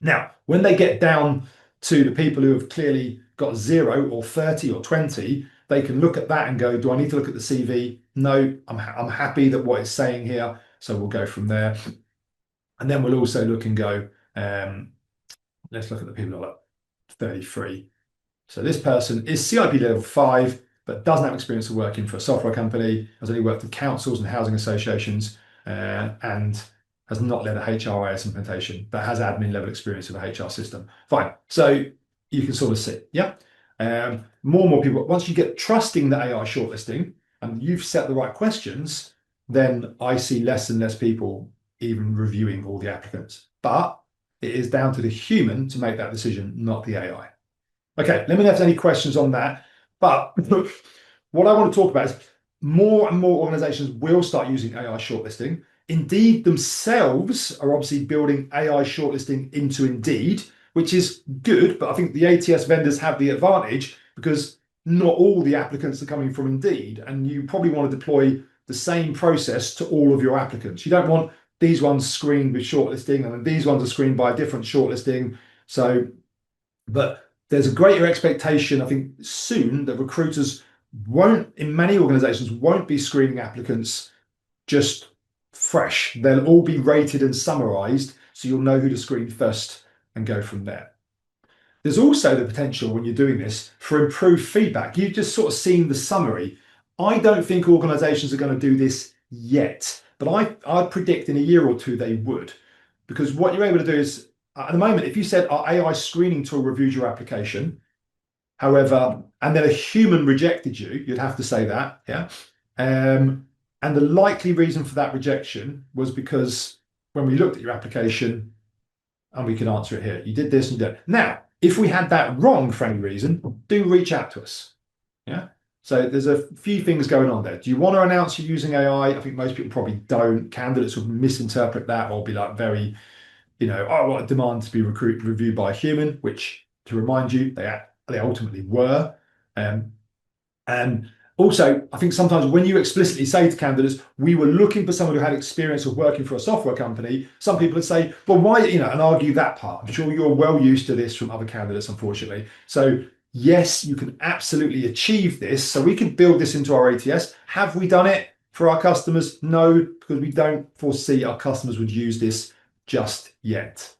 Now, when they get down to the people who have clearly got 0 or 30 or 20, they can look at that and go, do I need to look at the CV? No, I'm happy that what it's saying here. So we'll go from there. And then we'll also look and go, let's look at the people who are like 33. So this person is CIP level 5, but doesn't have experience of working for a software company, has only worked with councils and housing associations, and has not led a HRIS implementation, but has admin level experience of a HR system. Fine. So you can sort of see, yeah. More and more people, once you get trusting the AI shortlisting and you've set the right questions, then I see less and less people even reviewing all the applicants. But it is down to the human to make that decision, not the AI. Okay, let me know if there's any questions on that. But what I want to talk about is more and more organizations will start using AI shortlisting. Indeed themselves are obviously building AI shortlisting into Indeed, which is good, but I think the ATS vendors have the advantage because not all the applicants are coming from Indeed, and you probably want to deploy the same process to all of your applicants. You don't want these ones screened with shortlisting and these ones are screened by a different shortlisting. So, but there's a greater expectation, I think, soon that recruiters won't, in many organizations, won't be screening applicants just fresh. They'll all be rated and summarized, so you'll know who to screen first and go from there. There's also the potential when you're doing this for improved feedback. You've just sort of seen the summary. I don't think organizations are going to do this yet, but I predict in a year or two they would, because what you're able to do is, at the moment, if you said our AI screening tool reviews your application, however, and then a human rejected you, you'd have to say that, yeah. And the likely reason for that rejection was because when we looked at your application, and we can answer it here, you did this and you did. Now, if we had that wrong for any reason, do reach out to us. Yeah. So there's a few things going on there. Do you want to announce you're using AI? I think most people probably don't. Candidates will misinterpret that or be like very, oh, I want a demand to be reviewed by a human, which, to remind you, they ultimately were. And also, I think sometimes when you explicitly say to candidates, we were looking for someone who had experience of working for a software company, some people would say, well, why, and argue that part. I'm sure you're well used to this from other candidates, unfortunately. So yes, you can absolutely achieve this. So we can build this into our ATS. Have we done it for our customers? No, because we don't foresee our customers would use this just yet.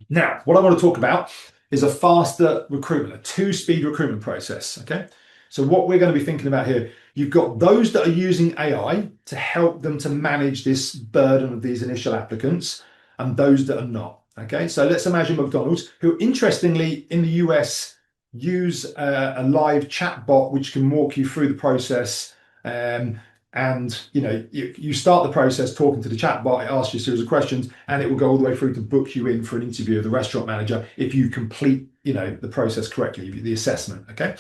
Now, what I want to talk about is a faster recruitment, a 2-speed recruitment process, okay? So what we're going to be thinking about here, you've got those that are using AI to help them to manage this burden of these initial applicants, and those that are not, okay? So let's imagine McDonald's, who interestingly in the US use a live chat bot which can walk you through the process. And you start the process talking to the chat bot, it asks you a series of questions, and it will go all the way through to book you in for an interview with the restaurant manager if you complete the process correctly, the assessment, okay?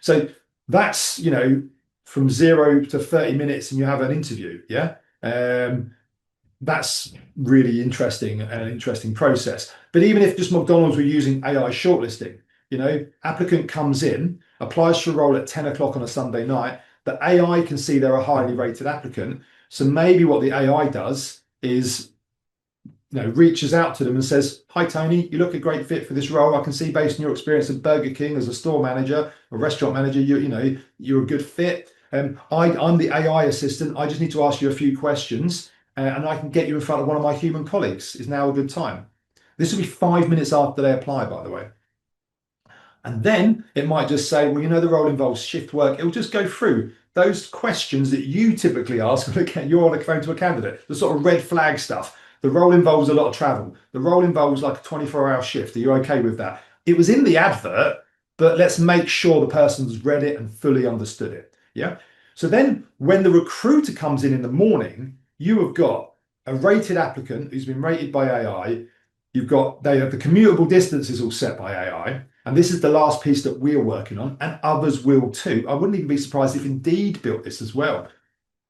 So that's from 0 to 30 minutes and you have an interview, yeah? That's really interesting, an interesting process. But even if just McDonald's were using AI shortlisting, applicant comes in, applies for a role at 10 o'clock on a Sunday night, the AI can see they're a highly rated applicant. So maybe what the AI does is reaches out to them and says, "Hi Tony, you look a great fit for this role. I can see based on your experience at Burger King as a store manager, a restaurant manager, you're a good fit. I'm the AI assistant. I just need to ask you a few questions, and I can get you in front of one of my human colleagues. Is now a good time?" This will be 5 minutes after they apply, by the way. And then it might just say, well, the role involves shift work. It will just go through those questions that you typically ask when you're on the phone to a candidate, the sort of red flag stuff. The role involves a lot of travel. The role involves like a 24-hour shift. Are you okay with that? It was in the advert, but let's make sure the person's read it and fully understood it. Yeah. So then when the recruiter comes in the morning, you have got a rated applicant who's been rated by AI. They have the commutable distances all set by AI. And this is the last piece that we're working on, and others will too. I wouldn't even be surprised if Indeed built this as well.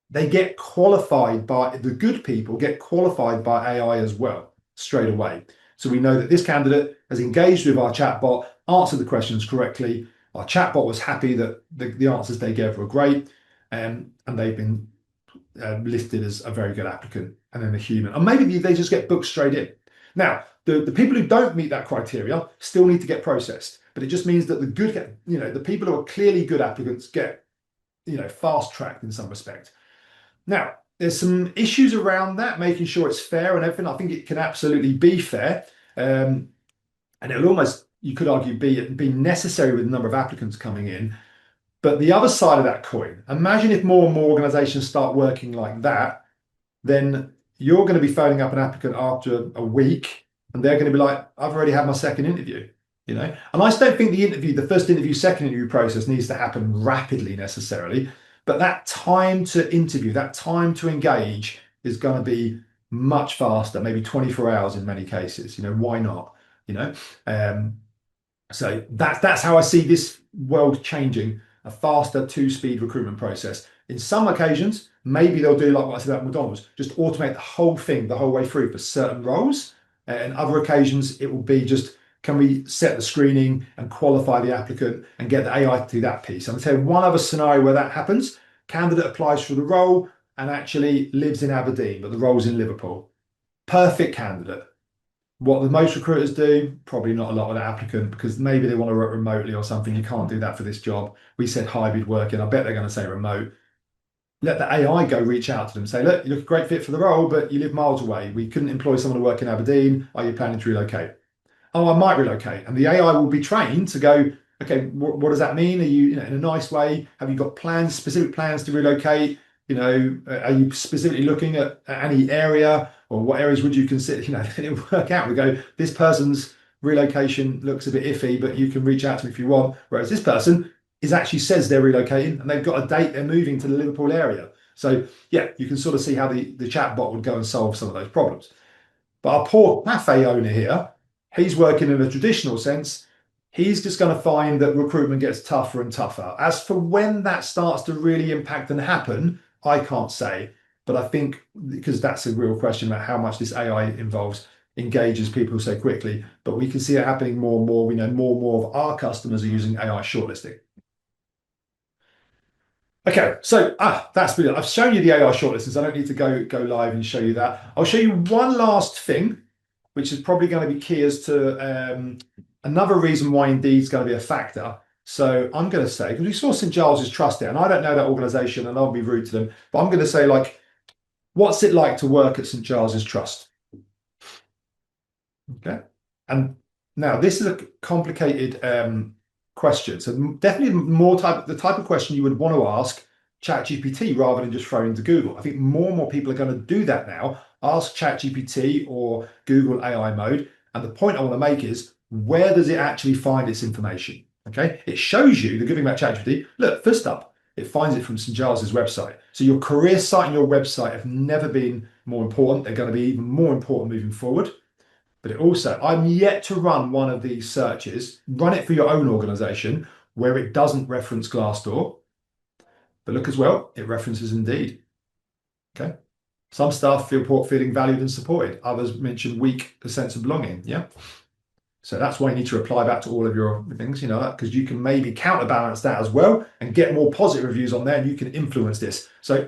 They get qualified by, the good people get qualified by AI as well, straight away. So we know that this candidate has engaged with our chatbot, answered the questions correctly. Our chatbot was happy that the answers they gave were great, and they've been listed as a very good applicant, and then a human. And maybe they just get booked straight in. Now, the people who don't meet that criteria still need to get processed, but it just means that the people who are clearly good applicants get, fast tracked in some respect. Now, there's some issues around that, making sure it's fair and everything. I think it can absolutely be fair, and it'll almost, you could argue, be necessary with the number of applicants coming in. But the other side of that coin, imagine if more and more organizations start working like that, then you're going to be phoning up an applicant after a week and they're going to be like, "I've already had my second interview." And I just don't think the first interview, second interview process needs to happen rapidly necessarily, but that time to interview, that time to engage is going to be much faster, maybe 24 hours in many cases. Why not? So that's how I see this world changing, a faster two-speed recruitment process. In some occasions, maybe they'll do like what I said about McDonald's, just automate the whole thing the whole way through for certain roles. And other occasions, it will be just, can we set the screening and qualify the applicant and get the AI to do that piece? I'm going to tell you one other scenario where that happens. Candidate applies for the role and actually lives in Aberdeen, but the role's in Liverpool. Perfect candidate. What the most recruiters do, probably not a lot with the applicant, because maybe they want to work remotely or something. You can't do that for this job. We said hybrid working. I bet they're going to say remote. Let the AI go reach out to them, say, "Look, you look a great fit for the role, but you live miles away. We couldn't employ someone to work in Aberdeen. Are you planning to relocate?" "Oh, I might relocate." And the AI will be trained to go, "Okay, what does that mean? Are you, in a nice way? Have you got plans, specific plans to relocate? Are you specifically looking at any area, or what areas would you consider?" Then it'll work out. We go, "This person's relocation looks a bit iffy, but you can reach out to me if you want." Whereas this person actually says they're relocating and they've got a date they're moving to the Liverpool area. So yeah, you can sort of see how the chat bot would go and solve some of those problems. But our poor cafe owner here, he's working in a traditional sense. He's just going to find that recruitment gets tougher and tougher. As for when that starts to really impact and happen, I can't say. But I think, because that's a real question about how much this AI engages people so quickly, but we can see it happening more and more. We know more and more of our customers are using AI shortlisting. Okay, so that's brilliant. I've shown you the AI shortlisters. I don't need to go live and show you that. I'll show you one last thing, which is probably going to be key as to another reason why Indeed's going to be a factor. So I'm going to say, because we saw St. Giles's Trust there, and I don't know that organization, and I'll be rude to them, but I'm going to say, like, what's it like to work at St. Giles's Trust? Okay, and now this is a complicated question. So definitely the type of question you would want to ask ChatGPT rather than just throw into Google. I think more and more people are going to do that now. Ask ChatGPT or Google AI mode. And the point I want to make is, where does it actually find its information? Okay, it shows you the good thing about ChatGPT. Look, first up, it finds it from St. Giles's website. So your career site and your website have never been more important. They're going to be even more important moving forward. But it also, I'm yet to run one of these searches, run it for your own organization, where it doesn't reference Glassdoor. But look as well, it references Indeed. Okay. Some staff feel feeling valued and supported. Others mention weak, a sense of belonging. Yeah. So that's why you need to reply back to all of your things, because you can maybe counterbalance that as well and get more positive reviews on there, and you can influence this. So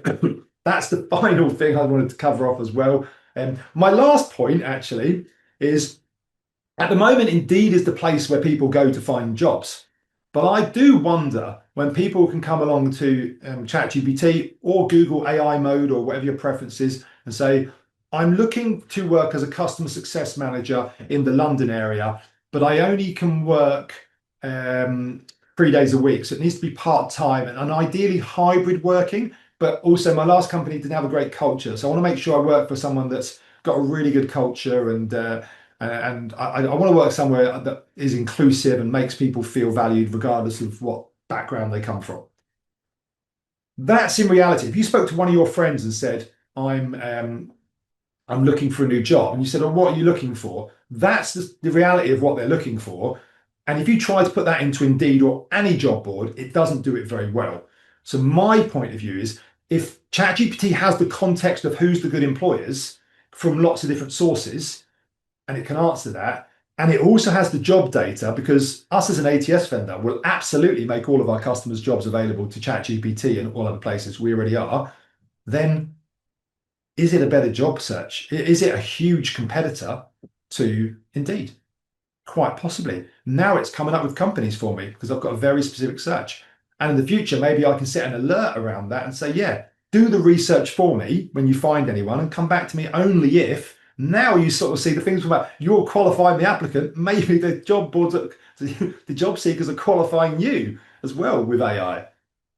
that's the final thing I wanted to cover off as well. My last point actually is at the moment, Indeed is the place where people go to find jobs. But I do wonder when people can come along to ChatGPT or Google AI mode or whatever your preference is and say, I'm looking to work as a customer success manager in the London area, but I only can work 3 days a week. So it needs to be part-time and ideally hybrid working. But also my last company didn't have a great culture. So I want to make sure I work for someone that's got a really good culture and I want to work somewhere that is inclusive and makes people feel valued regardless of what background they come from. That's in reality. If you spoke to one of your friends and said, I'm looking for a new job, and you said, oh, what are you looking for? That's the reality of what they're looking for. And if you try to put that into Indeed or any job board, it doesn't do it very well. So my point of view is if ChatGPT has the context of who's the good employers from lots of different sources, and it can answer that. And it also has the job data because us as an ATS vendor will absolutely make all of our customers' jobs available to ChatGPT and all other places we already are. Then is it a better job search? Is it a huge competitor to Indeed? Quite possibly. Now it's coming up with companies for me because I've got a very specific search. And in the future, maybe I can set an alert around that and say, yeah, do the research for me when you find anyone and come back to me only if now you sort of see the things about you're qualifying the applicant, maybe the job boards, the job seekers are qualifying you as well with AI.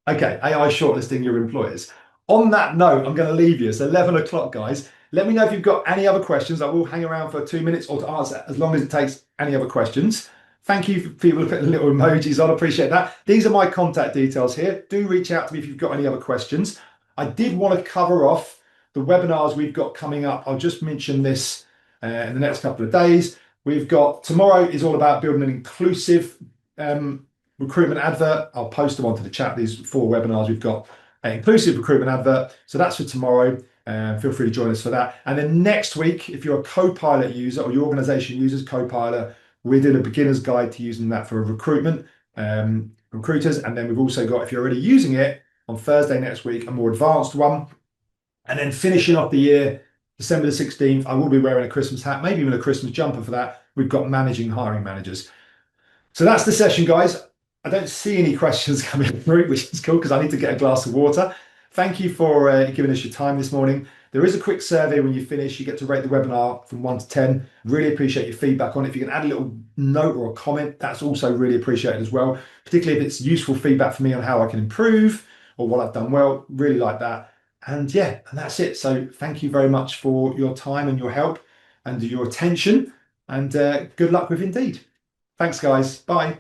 Okay, AI shortlisting your employers. On that note, I'm going to leave you. It's 11 o'clock, guys. Let me know if you've got any other questions. I will hang around for 2 minutes or to answer as long as it takes any other questions. Thank you for people putting little emojis on. I appreciate that. These are my contact details here. Do reach out to me if you've got any other questions. I did want to cover off the webinars we've got coming up. I'll just mention this in the next couple of days. We've got tomorrow is all about building an inclusive recruitment advert. I'll post them onto the chat. These 4 webinars we've got an inclusive recruitment advert. So that's for tomorrow. Feel free to join us for that. And then next week, if you're a Copilot user or your organization uses Copilot, we're doing a beginner's guide to using that for recruitment, recruiters. And then we've also got, if you're already using it, on Thursday next week, a more advanced one. And then finishing off the year, December the 16th, I will be wearing a Christmas hat, maybe even a Christmas jumper for that. We've got managing hiring managers. So that's the session, guys. I don't see any questions coming through, which is cool because I need to get a glass of water. Thank you for giving us your time this morning. There is a quick survey when you finish. You get to rate the webinar from 1 to 10. Really appreciate your feedback on it. If you can add a little note or a comment, that's also really appreciated as well, particularly if it's useful feedback for me on how I can improve or what I've done well. Really like that. And yeah, and that's it. So thank you very much for your time and your help and your attention. And good luck with Indeed. Thanks, guys. Bye.